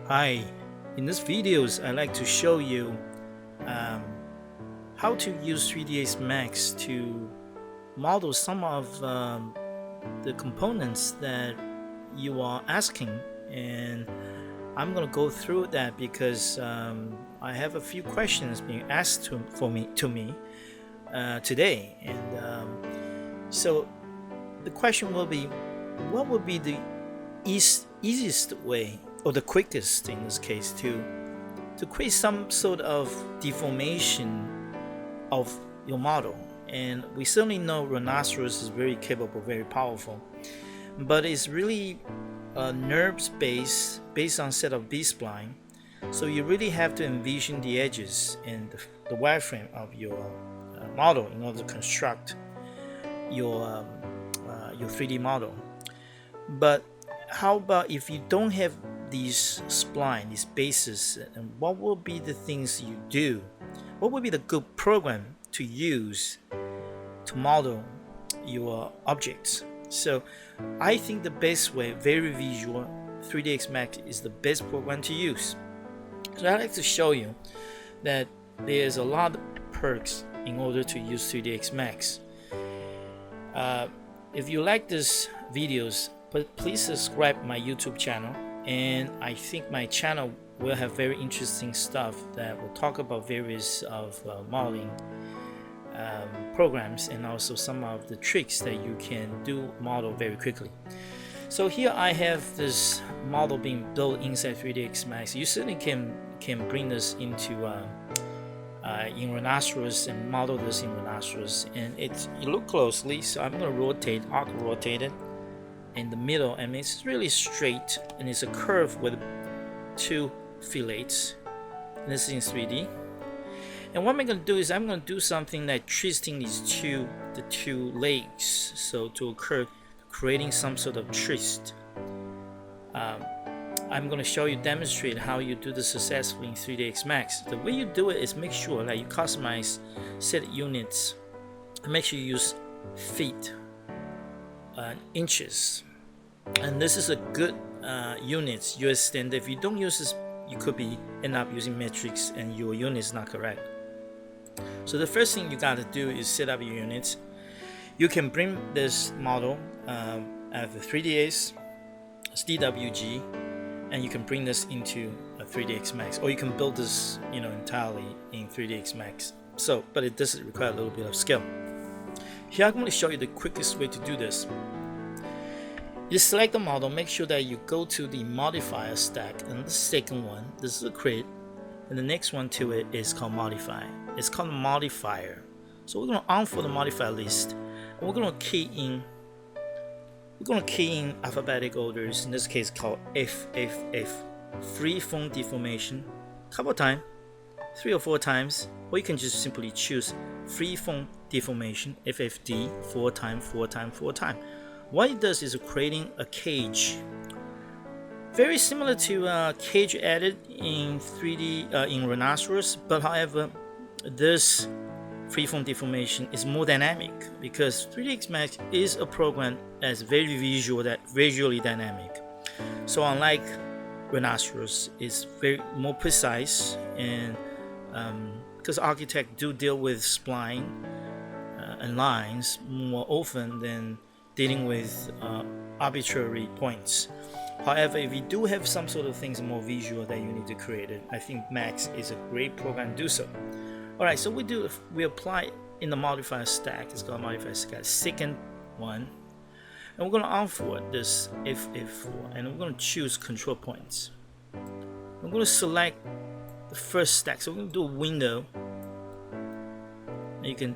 Hi, in this videos I like to show you um, how to use 3ds Max to model some of the components that you are asking, and I'm gonna go through that because I have a few questions being asked to me today, and so the question will be, what would be the easiest way, or the quickest in this case, to create some sort of deformation of your model? And we certainly know rhinoceros is very capable, very powerful, but it's really NURBS based on set of B-spline. So you really have to envision the edges and the wireframe of your model in order to construct your 3D model. But how about if you don't have these spline, these bases, and what will be the things you do? What would be the good program to use to model your objects? So I think the best way, very visual, 3ds Max is the best program to use. So I'd like to show you that there's a lot of perks in order to use 3ds Max. If you like these videos, but please subscribe my YouTube channel, and I think my channel will have very interesting stuff that will talk about various of modeling programs, and also some of the tricks that you can do model very quickly. So here I have this model being built inside 3ds Max. You certainly can bring this into in rhinoceros and model this in rhinoceros, and you look closely. So I'm going to arc rotate it in the middle, and it's really straight, and it's a curve with two fillets, and this is in 3D. And what I'm going to do is I'm going to do something like twisting the two legs, so to occur, creating some sort of twist. I'm going to demonstrate how you do this successfully in 3ds Max. The way you do it is make sure that you customize set units, and make sure you use feet, inches, and this is a good units, US standard. If you don't use this, you could end up using metrics and your unit is not correct. So the first thing you got to do is set up your units. You can bring this model at the 3ds, DWG, and you can bring this into a 3ds Max, or you can build this entirely in 3ds Max. So, but it does require a little bit of skill. Here I'm going to show you the quickest way to do this. You select the model, make sure that you go to the modifier stack, and the second one, this is a create, and the next one to it is called modify. It's called modifier. So we're going to unfold the modifier list, and we're going to key in alphabetic orders, in this case called FFF, free form deformation, couple times, 3 or 4 times, or you can just simply choose free form deformation, FFD, 4 times, 4 times, 4 times. What it does is creating a cage, very similar to cage added in 3D in rhinoceros, but however, this freeform deformation is more dynamic because 3ds Max is a program that's very visually dynamic. So unlike rhinoceros, it's very more precise, and because architects do deal with spline and lines more often than dealing with arbitrary points. However, if you do have some sort of things more visual that you need to create it, I think Max is a great program to do so. Alright, so we apply in the modifier stack. It's called modifier stack, second one, and we're going to unfold this FF4, and we're going to choose control points. I'm going to select the first stack, so we're going to do a window. You can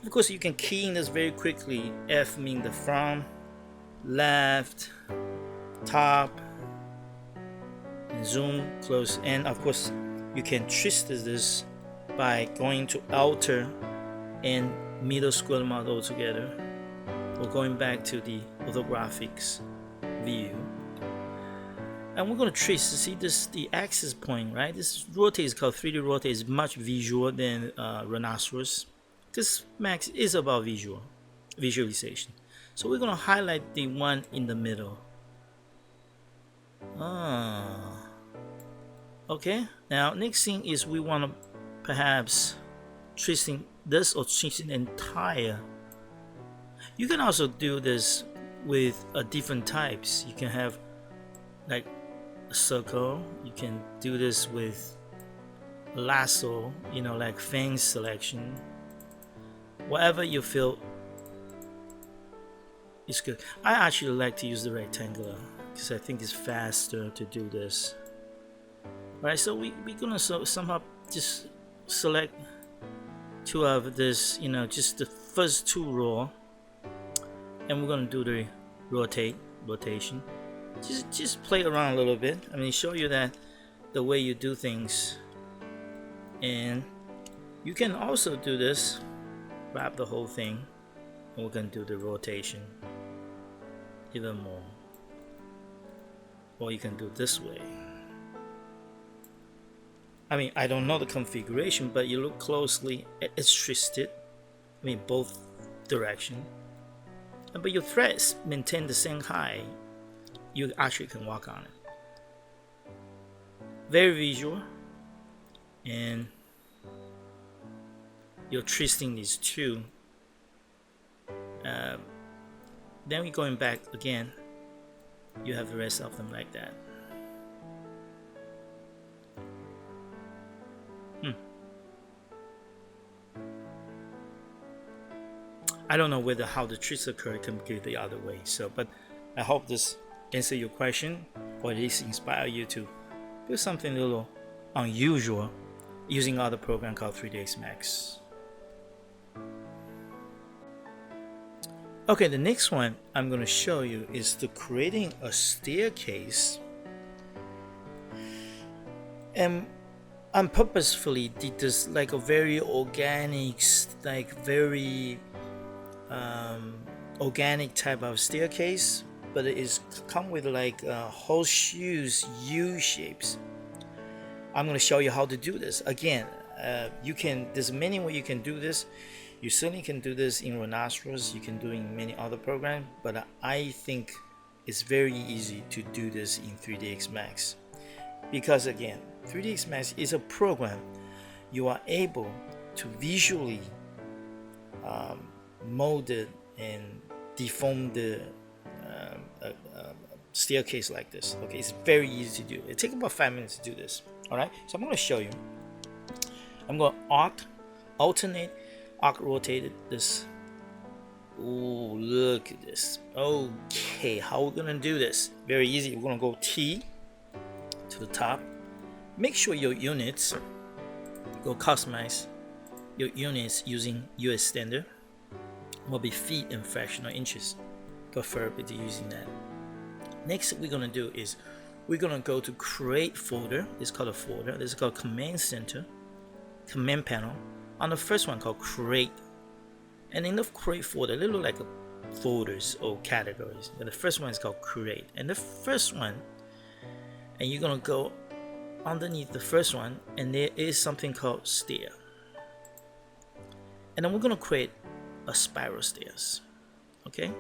of course you can key in this very quickly. F means the from, left, top, and zoom, close, and of course you can twist this by going to outer and middle square model together, or going back to the orthographics view. And we're going to trace to see the axis point, right? This rotate is called 3D rotate, is much visual than rhinoceros. This Max is about visualization. So we're going to highlight the one in the middle. Okay, now next thing is we want to perhaps twisting this or twisting the entire. You can also do this with different types. You can have like a circle. You can do this with lasso, you know, like fang selection. Whatever you feel is good. I actually like to use the rectangular because I think it's faster to do this. Right, so we're gonna somehow just select two of this, you know, just the first two row, and we're gonna do the rotation. Just play around a little bit. I mean, show you that the way you do things, and you can also do this, wrap the whole thing, and we're gonna do the rotation even more, or you can do this way. I mean, I don't know the configuration, but you look closely, it's twisted. I mean, both direction. But your threads maintain the same height. You actually can walk on it. Very visual. And you're twisting these two. Then we're going back again. You have the rest of them like that. I don't know whether how the twist occur can go the other way. So, but I hope this answer your question, or at least inspire you to do something a little unusual using other program called 3ds Max. Okay, the next one I'm going to show you is the creating a staircase. And I purposefully did this like a very organic, like very organic type of staircase, but it is come with like horseshoes, U shapes. I'm going to show you how to do this. Again, you can, there's many ways you can do this. You certainly can do this in Rhinoceros, you can do it in many other programs, but I think it's very easy to do this in 3ds Max, because again, 3ds Max is a program you are able to visually mold it and deform the staircase like this. Okay, it's very easy to do. It takes about 5 minutes to do this. All right, so I'm going to show you. I'm going to alternate, arc rotate this. Oh, look at this. Okay, how we're going to do this? Very easy. We're going to go T to the top. Make sure your units, go customize your units using US standard. Will be feet and fractional inches, preferably to using that. Next we're going to do is we're going to go to create folder. It's called a folder. This is called command center, command panel. On the first one called create, and in the create folder they look like folders or categories, but the first one is called create. And the first one, and you're going to go underneath the first one, and there is something called stair, and then we're going to create a spiral stairs. Okay,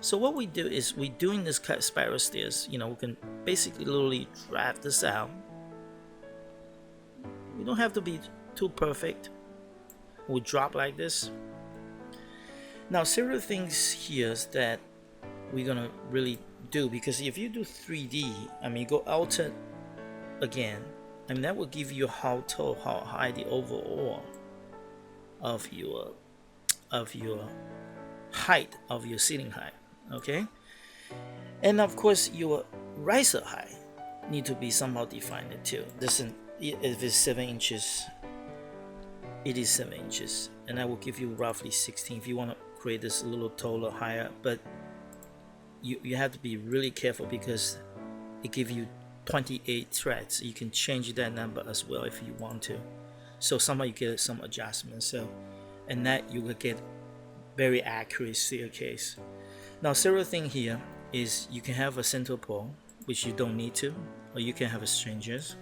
so what we do is we're doing this spiral stairs, you know, we can basically literally drag this out. We don't have to be too perfect. We'll drop like this. Now several things here that we're gonna really do, because if you do 3D, I mean, go alter again, I mean, that will give you how tall, how high the overall of your height, of your ceiling height. Okay, and of course your riser height need to be somehow defined too. This is, if it's 7 inches, it is 7 inches, and I will give you roughly 16 if you want to create this a little taller, higher. But you have to be really careful because it gives you 28 threads. You can change that number as well if you want to, so somehow you get some adjustments. So, and that you will get very accurate staircase. Now several things here is you can have a center pole, which you don't need to, or you can have a strangers.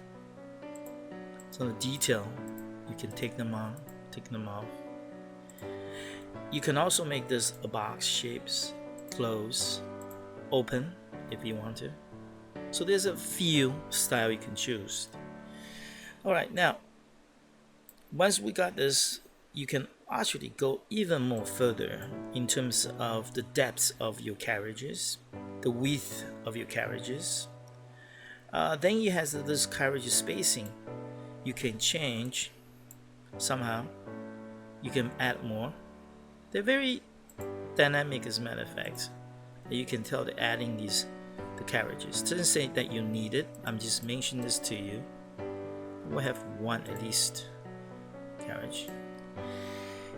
So the detail, you can take them on, take them off. You can also make this a box shapes, close, open if you want to. So there's a few style you can choose. All right, now once we got this, you can actually go even more further in terms of the depth of your carriages, the width of your carriages. Then you have this carriage spacing. You can change somehow. You can add more. They're very dynamic, as a matter of fact. You can tell they're adding the carriages. It doesn't say that you need it. I'm just mentioning this to you. We'll have one at least carriage,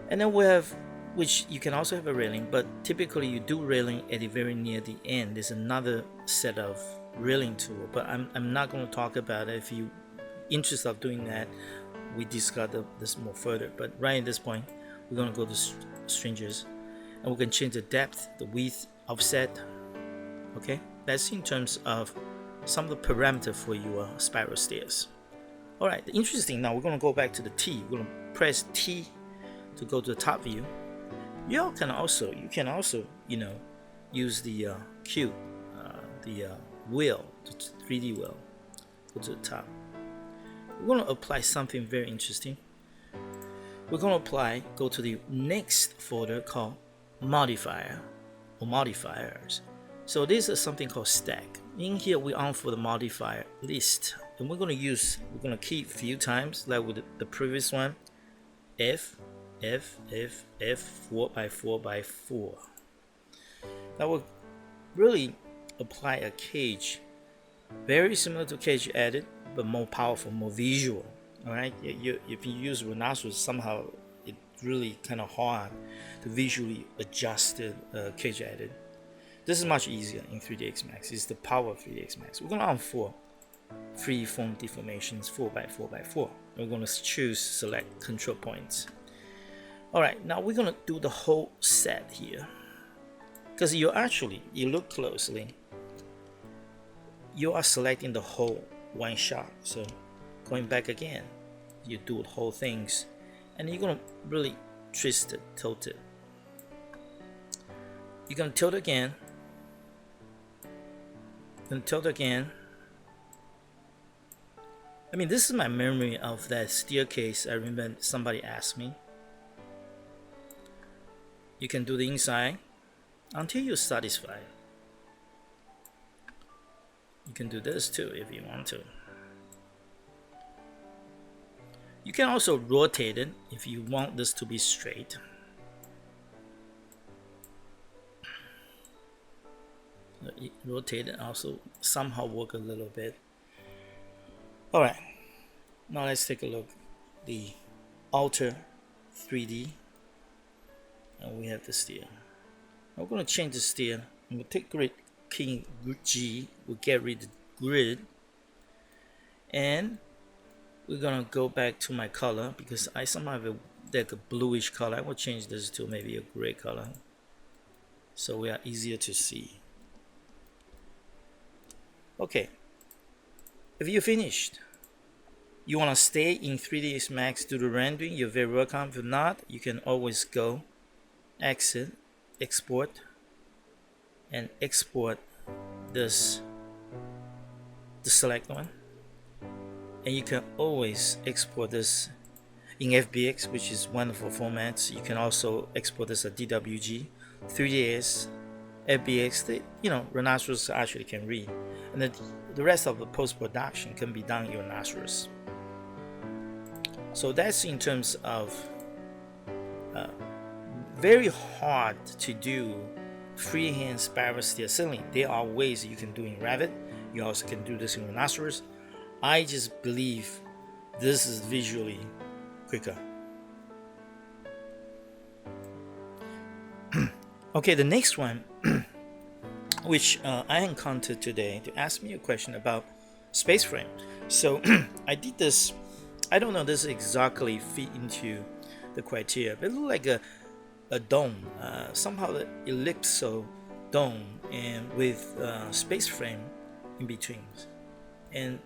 and then we have, which you can also have a railing, but typically you do railing at the very near the end. There's another set of railing tool, but I'm not going to talk about it. If you interested of doing that, we discuss this more further. But right at this point, we're going to go to stringers, and we can change the depth, the width, offset. Okay, that's in terms of some of the parameters for your spiral stairs. All right, interesting. Now we're going to go back to the T. We're going to press T to go to the top view. You can also use the cube, the wheel, the 3D wheel. Go to the top. We're going to apply something very interesting. We're going to go to the next folder called Modifier or Modifiers. So this is something called stack. In here we on for the modifier list, and we're going to key a few times like with the previous one, F 4x4x4. That will really apply a cage, very similar to cage edit, but more powerful, more visual. All right, if you use rhinoceros, somehow it's really kind of hard to visually adjust the cage edit. This is much easier in 3ds Max. It's the power of 3ds Max. We're going to on 4 freeform deformations, 4x4x4. We're going to select control points. All right, now we're going to do the whole set here, because you look closely, you are selecting the whole one shot. So going back again, you do the whole things, and you're going to really twist it, tilt it. You're going to tilt again. And tilt again. I mean, this is my memory of that staircase. I remember somebody asked me. You can do the inside until you're satisfied. You can do this too if you want to. You can also rotate it if you want this to be straight. Rotate it, also somehow work a little bit. All right, now let's take a look. The alter 3D, and we have the steer. We're going to change the steer. We'll take grid key G. We'll get rid of grid, and we're gonna go back to my color because I somehow have a bluish color. I will change this to maybe a gray color, so we are easier to see. Okay, if you're finished, you want to stay in 3ds Max, do the rendering, you're very welcome. If not, you can always go exit, export, and export this, the select one, and you can always export this in FBX, which is wonderful formats. You can also export this as DWG, 3ds, FBX. Rhinoceros actually can read, and then the rest of the post-production can be done in Rhinoceros. So that's in terms of very hard to do freehand spiral stair ceiling. There are ways you can do in Revit. You also can do this in Rhinoceros. I just believe this is visually quicker. Okay, the next one which I encountered today to ask me a question about space frame. So I did this. I don't know this exactly fit into the criteria, but it looked like a dome, somehow the elliptical dome, and with space frame in between. And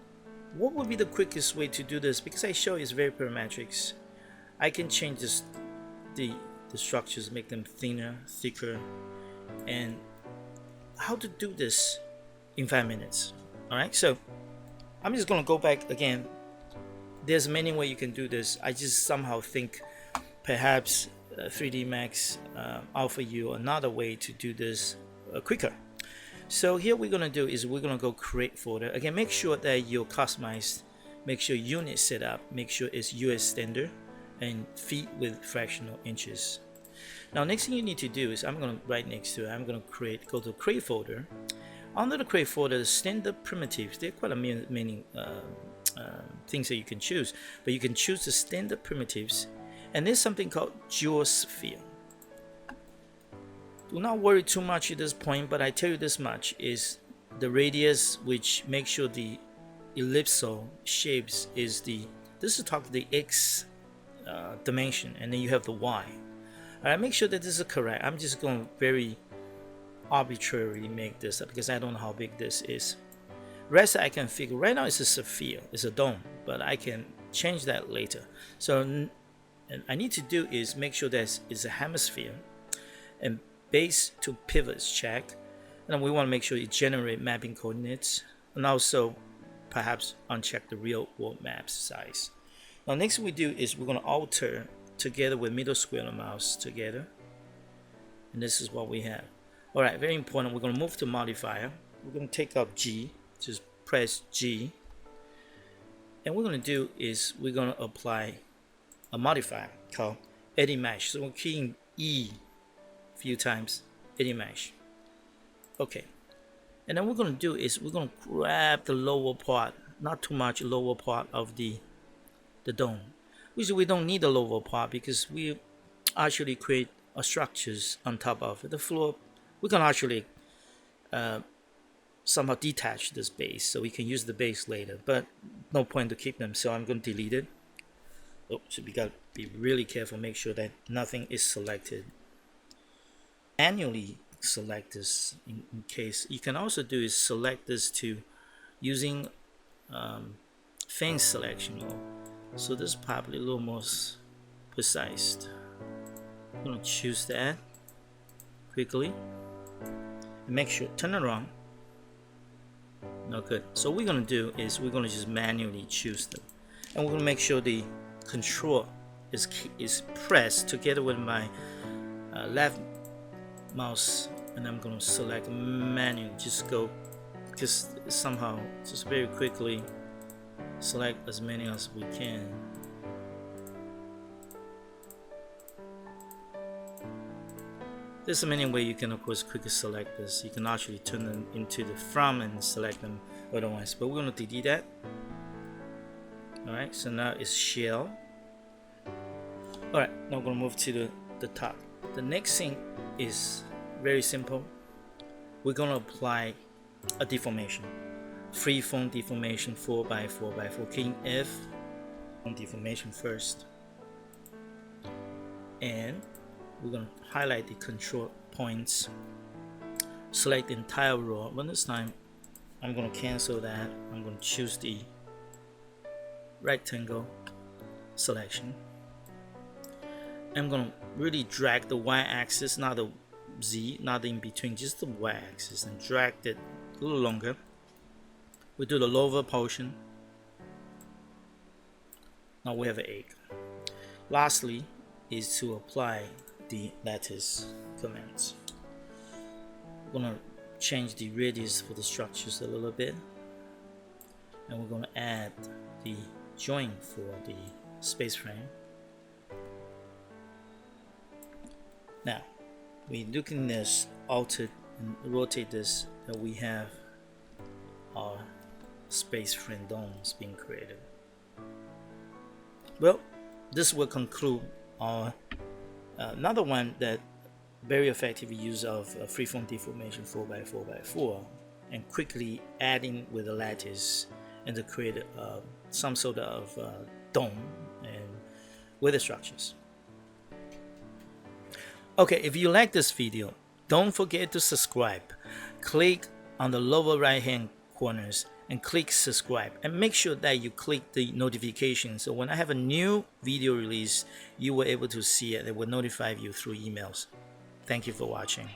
what would be the quickest way to do this? Because I show it's very parametrics. I can change this, the structures, make them thinner, thicker, and how to do this in 5 minutes. All right, so I'm just gonna go back again there's many ways you can do this. I just somehow think perhaps 3D Max offer you another way to do this quicker. So here we're gonna do is we're gonna go create folder. Again, make sure that you're customized, make sure unit setup, make sure it's US standard and feet with fractional inches. Now next thing you need to do is I'm gonna right next to it, I'm gonna go to create folder. Under the create folder, the standard primitives, there are quite a many things that you can choose, but you can choose the standard primitives, and there's something called geosphere. Do not worry too much at this point, but I tell you this much is the radius, which makes sure the ellipsoid shapes is this is talking the X dimension, and then you have the Y. Alright, make sure that this is correct. I'm just going to very arbitrarily make this up because I don't know how big this is. Rest I can figure. Right now it's a sphere, it's a dome, but I can change that later. So and I need to do is make sure that it's a hemisphere, and base to pivots check, and we want to make sure it generate mapping coordinates, and also perhaps uncheck the real world map size. Now next we do is we're going to alter together with middle square mouse together, and this is what we have. Alright, very important, we're going to move to modifier. We're going to take up G, just press G, and what we're going to do is we're going to apply a modifier called edit mesh. So we're keying E a few times, edit mesh. Okay, and then what we're going to do is we're going to grab the lower part, not too much lower part of the dome. Usually we don't need the lower part because we actually create structures on top of it. The floor, we can actually somehow detach this base, so we can use the base later, but no point to keep them, so I'm going to delete it. Oh, so we got to be really careful, make sure that nothing is selected. Manually select this in case. You can also do is select this to using fence selection. So this is probably a little more precise. I'm going to choose that quickly. Make sure turn it on. No good. So what we're gonna do is we're gonna just manually choose them, and we're gonna make sure the control is pressed together with my left mouse, and I'm gonna select manually. Just go, just somehow, just very quickly select as many as we can. There's many ways you can of course quickly select this. You can actually turn them into the from and select them otherwise, but we're going to delete that. Alright, so now it's shell. Alright, now we're going to move to the top. The next thing is very simple. We're going to apply a deformation. Freeform deformation 4x4x4. Keying F on deformation first. And we're going to highlight the control points, select the entire row, but this time I'm going to cancel that. I'm going to choose the rectangle selection. I'm going to really drag the y-axis, not the z, not in between, just the y-axis, and drag it a little longer. We do the lower portion. Now we have an egg. Lastly is to apply the lattice commands. We're going to change the radius for the structures a little bit, and we're going to add the join for the space frame. Now we look in this, alter and rotate this, that we have our space frame domes being created. Well, this will conclude our another one that very effective use of freeform deformation 4x4x4, and quickly adding with the lattice and to create some sort of dome and with the structures. Okay, if you like this video, don't forget to subscribe. Click on the lower right hand corners and click subscribe, and make sure that you click the notification, so when I have a new video release, you will able to see it. It will notify you through emails. Thank you for watching.